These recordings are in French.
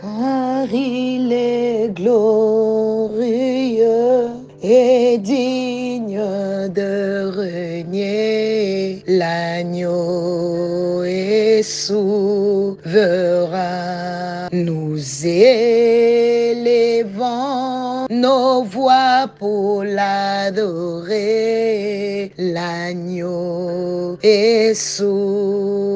car il est glorieux et digne de régner. L'agneau est souverain. Nous élevons nos voix pour l'adorer. L'agneau est souverain.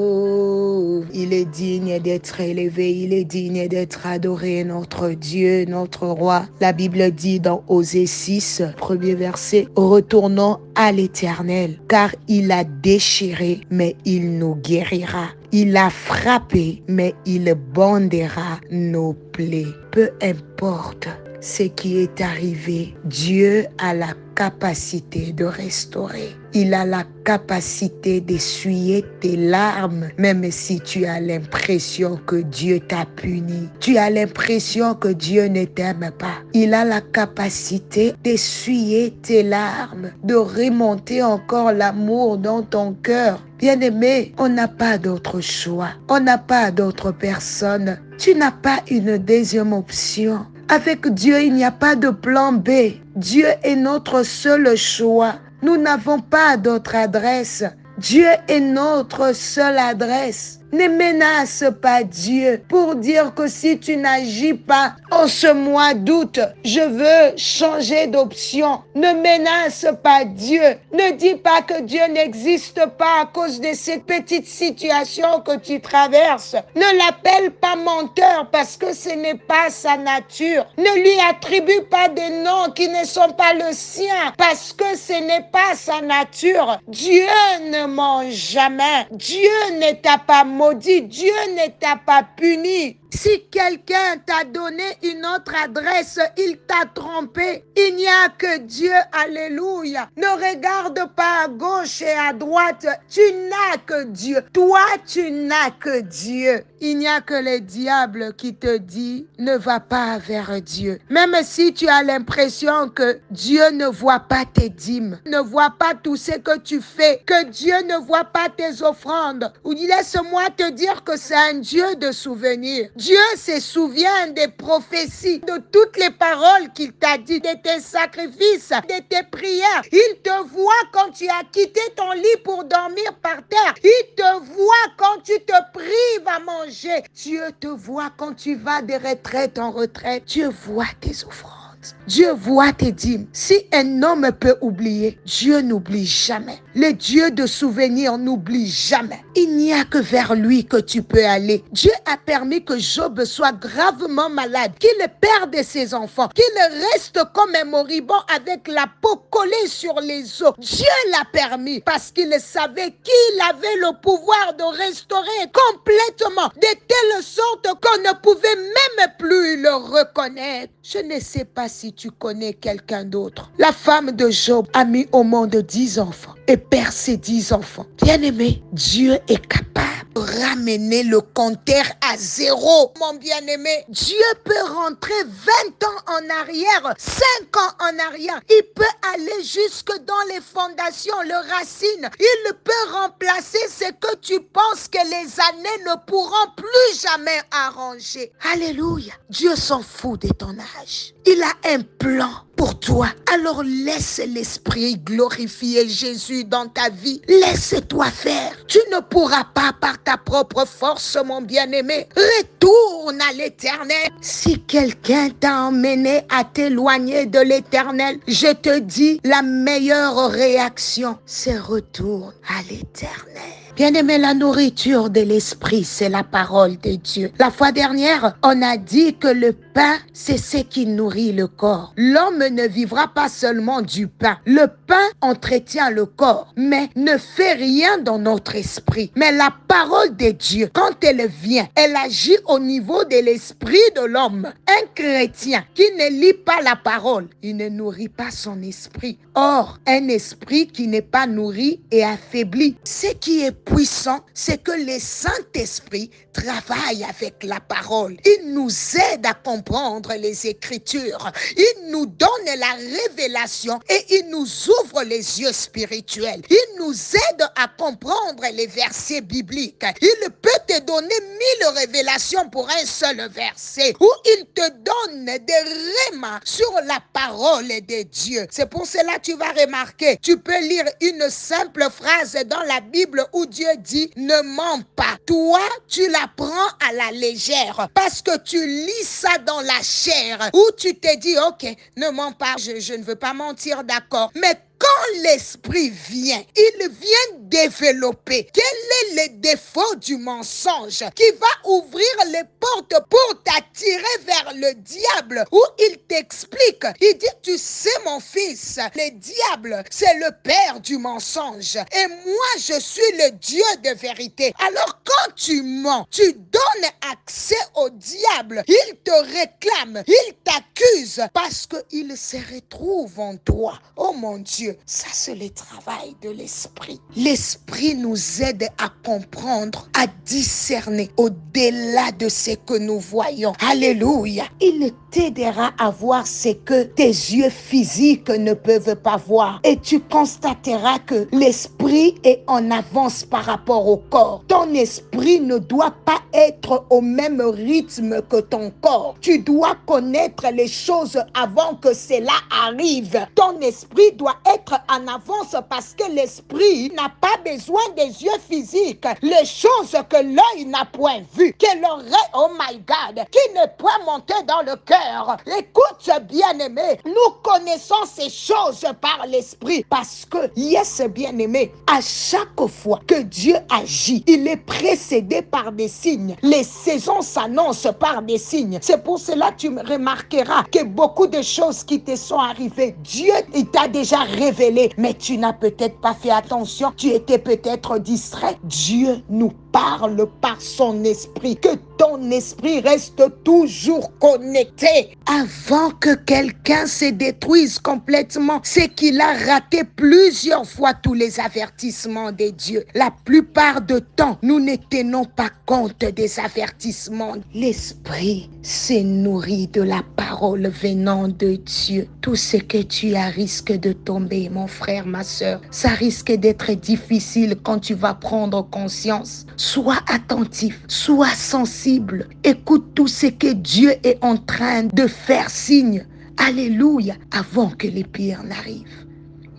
Il est digne d'être élevé, il est digne d'être adoré, notre Dieu, notre roi. La Bible dit dans Osée 6, premier verset, retournons à l'Éternel, car il a déchiré, mais il nous guérira. Il a frappé, mais il bandera nos plaies. Peu importe ce qui est arrivé, Dieu a la capacité de restaurer. Il a la capacité d'essuyer tes larmes, même si tu as l'impression que Dieu t'a puni. Tu as l'impression que Dieu ne t'aime pas. Il a la capacité d'essuyer tes larmes, de remonter encore l'amour dans ton cœur. Bien-aimé, on n'a pas d'autre choix. On n'a pas d'autre personne. Tu n'as pas une deuxième option. Avec Dieu, il n'y a pas de plan B. Dieu est notre seul choix. Nous n'avons pas d'autre adresse. Dieu est notre seule adresse. Ne menace pas Dieu pour dire que si tu n'agis pas en ce mois d'août, je veux changer d'option. Ne menace pas Dieu. Ne dis pas que Dieu n'existe pas à cause de cette petite situation que tu traverses. Ne l'appelle pas menteur parce que ce n'est pas sa nature. Ne lui attribue pas des noms qui ne sont pas le sien parce que ce n'est pas sa nature. Dieu ne ment jamais. Dieu ne t'a pas maudit. Dieu ne t'a pas puni. Si quelqu'un t'a donné une autre adresse, il t'a trompé. Il n'y a que Dieu, alléluia. Ne regarde pas à gauche et à droite. Tu n'as que Dieu. Toi, tu n'as que Dieu. Il n'y a que le diable qui te dit, ne va pas vers Dieu. Même si tu as l'impression que Dieu ne voit pas tes dîmes, ne voit pas tout ce que tu fais, que Dieu ne voit pas tes offrandes. Ou laisse-moi te dire que c'est un Dieu de souvenirs. Dieu se souvient des prophéties, de toutes les paroles qu'il t'a dit, de tes sacrifices, de tes prières. Il te voit quand tu as quitté ton lit pour dormir par terre. Il te voit quand tu te prives à manger. Dieu te voit quand tu vas de retraite en retraite. Dieu voit tes offrandes. Dieu voit tes dîmes. Si un homme peut oublier, Dieu n'oublie jamais. Le Dieu de souvenirs n'oublie jamais. Il n'y a que vers lui que tu peux aller. Dieu a permis que Job soit gravement malade, qu'il perde ses enfants, qu'il reste comme un moribond avec la peau collée sur les os. Dieu l'a permis parce qu'il savait qu'il avait le pouvoir de restaurer complètement de telle sorte qu'on ne pouvait même plus le reconnaître. Je ne sais pas si tu connais quelqu'un d'autre. La femme de Job a mis au monde 10 enfants et perd ses 10 enfants. Bien-aimé, Dieu est capable de ramener le compteur à zéro. Mon bien-aimé, Dieu peut rentrer 20 ans en arrière, 5 ans en arrière. Il peut aller jusque dans les fondations, les racines. Il peut remplacer ce que tu penses que les années ne pourront plus jamais arranger. Alléluia. Dieu s'en fout de ton âge. Il a un plan pour toi. Alors laisse l'Esprit glorifier Jésus dans ta vie. Laisse-toi faire. Tu ne pourras pas par ta propre force, mon bien-aimé. Retourne à l'Éternel. Si quelqu'un t'a emmené à t'éloigner de l'Éternel, je te dis, la meilleure réaction, c'est retourne à l'Éternel. Bien-aimé, la nourriture de l'esprit, c'est la parole de Dieu. La fois dernière, on a dit que le pain, c'est ce qui nourrit le corps. L'homme ne vivra pas seulement du pain. Le pain entretient le corps, mais ne fait rien dans notre esprit. Mais la parole de Dieu, quand elle vient, elle agit au niveau de l'esprit de l'homme. Un chrétien qui ne lit pas la parole, il ne nourrit pas son esprit. Or, un esprit qui n'est pas nourri est affaibli. Ce qui est puissant, c'est que le Saint-Esprit travaille avec la parole. Il nous aide à comprendre les Écritures. Il nous donne la révélation et il nous ouvre les yeux spirituels. Il nous aide à comprendre les versets bibliques. Il peut te donner 1000 révélations pour un seul verset, ou il te donne des rémas sur la parole de Dieu. C'est pour cela que tu vas remarquer, tu peux lire une simple phrase dans la Bible où Dieu dit « ne mens pas ». Toi, tu la prends à la légère parce que tu lis ça dans la chair, où tu te dis « ok, ne mens pas, je ne veux pas mentir, d'accord ». Mais quand l'esprit vient, il vient développer quel est le défaut du mensonge qui va ouvrir les portes pour t'attirer vers le diable, où il t'explique, il dit, tu sais mon fils, le diable c'est le père du mensonge et moi je suis le Dieu de vérité. Alors quand tu mens, tu donnes accès au diable, il te réclame, il t'accuse parce qu'il se retrouve en toi. Oh mon Dieu, ça c'est le travail de l'esprit. L'esprit nous aide à comprendre, à discerner au-delà de ce que nous voyons. Alléluia. Il t'aidera à voir ce que tes yeux physiques ne peuvent pas voir. Et tu constateras que l'esprit est en avance par rapport au corps. Ton esprit ne doit pas être au même rythme que ton corps. Tu dois connaître les choses avant que cela arrive. Ton esprit doit être en avance parce que l'esprit n'a pas besoin des yeux physiques. Les choses que l'œil n'a point vues, que l'oreille, oh my God, qui ne peut monter dans le cœur. Écoute, bien-aimé, nous connaissons ces choses par l'esprit parce que, yes, bien-aimé, à chaque fois que Dieu agit, il est précédé par des signes. Les saisons s'annoncent par des signes. C'est pour cela que tu remarqueras que beaucoup de choses qui te sont arrivées, Dieu, il t'a déjà révélé, mais tu n'as peut-être pas fait attention, tu étais peut-être distrait. Dieu nous parle par son esprit, que ton esprit reste toujours connecté. Avant que quelqu'un se détruise complètement, c'est qu'il a raté plusieurs fois tous les avertissements de Dieu. La plupart du temps, nous ne tenons pas compte des avertissements. L'esprit se nourrit de la parole venant de Dieu. Tout ce que tu as risque de tomber, mon frère, ma soeur. Ça risque d'être difficile quand tu vas prendre conscience. Sois attentif, sois sensible. Écoute tout ce que Dieu est en train de faire signe. Alléluia. Avant que les pires n'arrivent.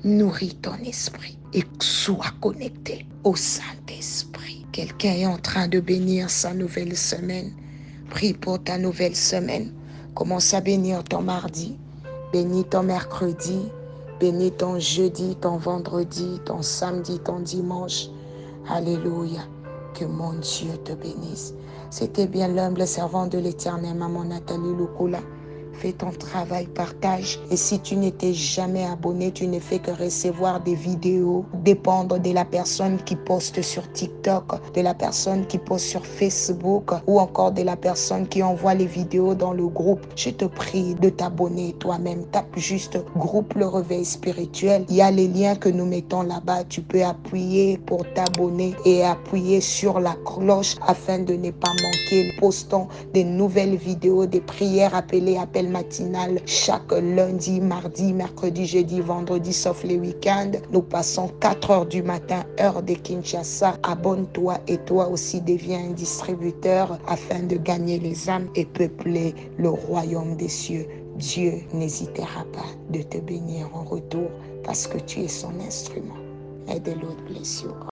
Nourris ton esprit et sois connecté au Saint-Esprit. Quelqu'un est en train de bénir sa nouvelle semaine. Prie pour ta nouvelle semaine. Commence à bénir ton mardi. Bénis ton mercredi. Bénis ton jeudi, ton vendredi, ton samedi, ton dimanche. Alléluia. Que mon Dieu te bénisse. C'était bien l'humble servant de l'Éternel, maman Nathalie Lukula. Fais ton travail, partage. Et si tu n'étais jamais abonné, tu ne fais que recevoir des vidéos, dépendre de la personne qui poste sur TikTok, de la personne qui poste sur Facebook ou encore de la personne qui envoie les vidéos dans le groupe. Je te prie de t'abonner toi-même. Tape juste groupe Le Réveil Spirituel. Il y a les liens que nous mettons là-bas. Tu peux appuyer pour t'abonner et appuyer sur la cloche afin de ne pas manquer. Postons des nouvelles vidéos, des prières appelées appels matinale chaque lundi, mardi, mercredi, jeudi, vendredi, sauf les week-ends. Nous passons 4 heures du matin, heure de Kinshasa. Abonne-toi et toi aussi deviens un distributeur afin de gagner les âmes et peupler le royaume des cieux. Dieu n'hésitera pas de te bénir en retour parce que tu es son instrument. May the Lord bless you.